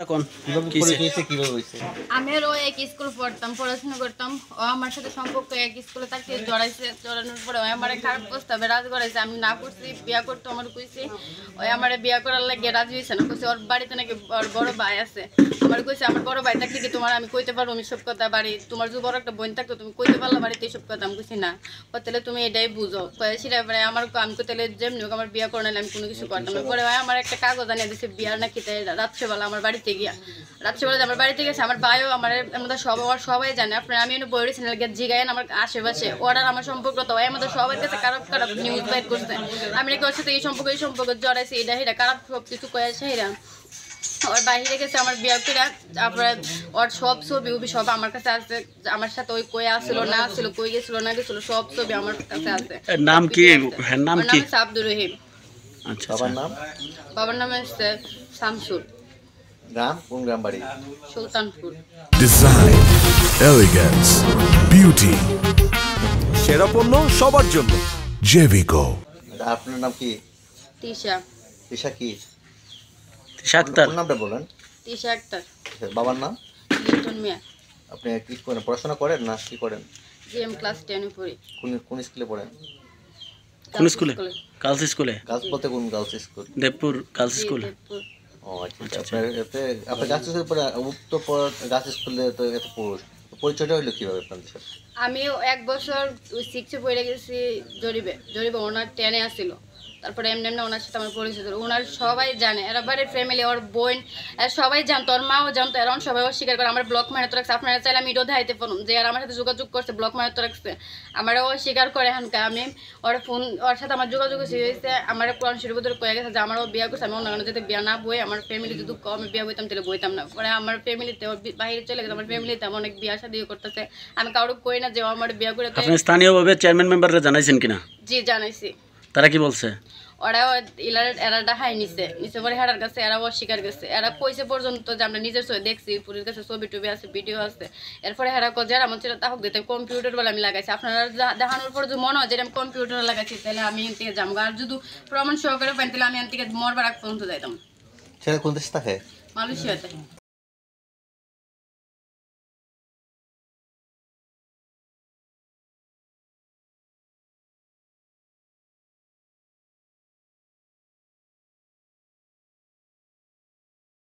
কোন কিভাবে হইছে? আমি আর ও এক স্কুল পড়তাম, পড়াশোনা করতাম। ও আমার সাথে সম্পর্ক এক স্কুলে থাকতে জড়াইছে। জড়ানোর পরে ও আমার খারাপ প্রস্তাবে রাজি করাইছে। আমি না করছি, বিয়া করতে আমার কইছি। ও আমার বিয়া করার লাগে রাজি হয়েছে না। কইছে ওর বাড়িতে নাকি ওর বড় ভাই আছে। আমার কইছে আমার বড় ভাই থাকলে কি তোমার আমি কইতে পারবো আমি সব কথা বাড়ি, তোমার যদি বড় একটা বোন থাকতো তুমি কইতে পারলা বাড়িতে এইসব কথা। আমি কইছি না, তাহলে তুমি এটাই বুঝো। সেটা পরে আমার আমি তাহলে যেমনি হোক আমার বিয়া করে নিলে আমি কোনো কিছু করতাম না। পরে আমার একটা কাগজ আনিয়ে দিচ্ছে বিয়ার নাকি, তাই রাত্রেবেলা আমার বাড়িতে গিয়া, রাত্রেবেলা আমার বাড়িতে গেছে। আমার ভাইও আমার আমাদের সবাই জানে। আপনার আমি বই চ্যানেল গিয়ে জিগাইন আমার আশেপাশে ওরা আমার সম্পর্ক তো আমাদের সবার কাছে খারাপ খারাপ নিউজ বাইর করছে। আমি নাকি ওর সাথে এই সম্পর্ক জড়াইছি, এটা হেরা খারাপ সব কিছু কয়েছে হেরা। ওর বাইরে গেছে আমার বিয়া করে, তারপরে ওর সব ছবি উবি সব আমার কাছে আছে। আমার সাথে ওই কই আসছিল না আসছিল, কই গেছিল না গেছিল, সব ছবি আমার কাছে আছে। নাম কি? নাম কি? আব্দুর রহিম। আচ্ছা, বাবার নাম? বাবার নাম হচ্ছে শামসুল। গ্রাম কোন গ্রাম বাড়ি? সুলতানপুর। ডিজাইন, এলিগেন্স, বিউটি, সেরা পণ্য সবার জন্য জেভিকো। আপনার নাম কি? তিশা। তিশা কি? তিশা আক্তার। কোন নামটা বলেন? তিশা আক্তার। বাবার নাম? লিটন মিয়া। আপনি কি করেন, পড়াশোনা করেন না কি করেন? জিএম ক্লাস 10 এ পড়ি। কোন স্কুলে পড়েন? কোন স্কুলে? গার্লস স্কুলে। গার্লস বলতে কোন girls school? Debpur girls school. ও আচ্ছা। আপনার গার্লস স্কুলে পড়ে উত্তর গার্লস স্কুলে তো এত পুরুষ, পরিচয়টা হইলো কিভাবে আপনাদের সাথে? আমিও 1 বছর 6 পড়ে গেছি জরিবে ওনার 10 এ আসছিল। তারপরে এমনি ওনার সাথে আমার পরিচয় হলো। ওনার সবাই জানে, এরা বাড়ির ফ্যামিলি, ওর বোন সবাই জানতো, ওর মাও জানতো। এরা সবাই অস্বীকার করে আমার ব্লক মারাতে রাখছে। আপনারা চাইলে আমি এটাও দেখাইতে পারুন যে আর আমার সাথে যোগাযোগ করছে, ব্লক মারাতে রাখছে। আমারও অস্বীকার করে এখানকার। আমি ওর সাথে আমার যোগাযোগ হয়েছে। আমার কোরআন শরীফ ধরে কয়ে গেছে যে আমারও বিয়া করছে। আমি অন্য যদি বিয়া না বই, আমার ফ্যামিলি যদি আমি বিয়া বইতাম তাহলে বইতাম না। পরে আমার ফ্যামিলিতে ওর বাইরে চলে গেছে। আমার ফ্যামিলিতে আমার অনেক বিয়া শাদিও করতেছে। আমি কারো কই না যে আমার বিয়া করে। আপনি স্থানীয়ভাবে চেয়ারম্যান মেম্বাররা জানাইছেন কিনা? জি জানাইছি। তারা কি বলছে? ওরাও এরা ডাহাই নিছে পরে হেরার কাছে এরা অস্বীকার গেছে। এরা কইছে পর্যন্ত যে আমরা নিজের চোখে দেখছি, পুলিশের কাছে ছবি টবি আছে, ভিডিও আছে। এরপরে হেরা যারা আমার ছিল তাহক দিতে কম্পিউটার বলে আমি লাগাইছি। আপনারা দেখানোর পর যদি মনে হয় যে আমি কম্পিউটার লাগাইছি তাহলে আমি এন থেকে যাবো। আর যদি প্রমাণ সহকারে পাই তাহলে আমি এন থেকে মরবার আগ পর্যন্ত যাইতাম। ছেলে কোন দেশে থাকে? মালয়েশিয়াতে।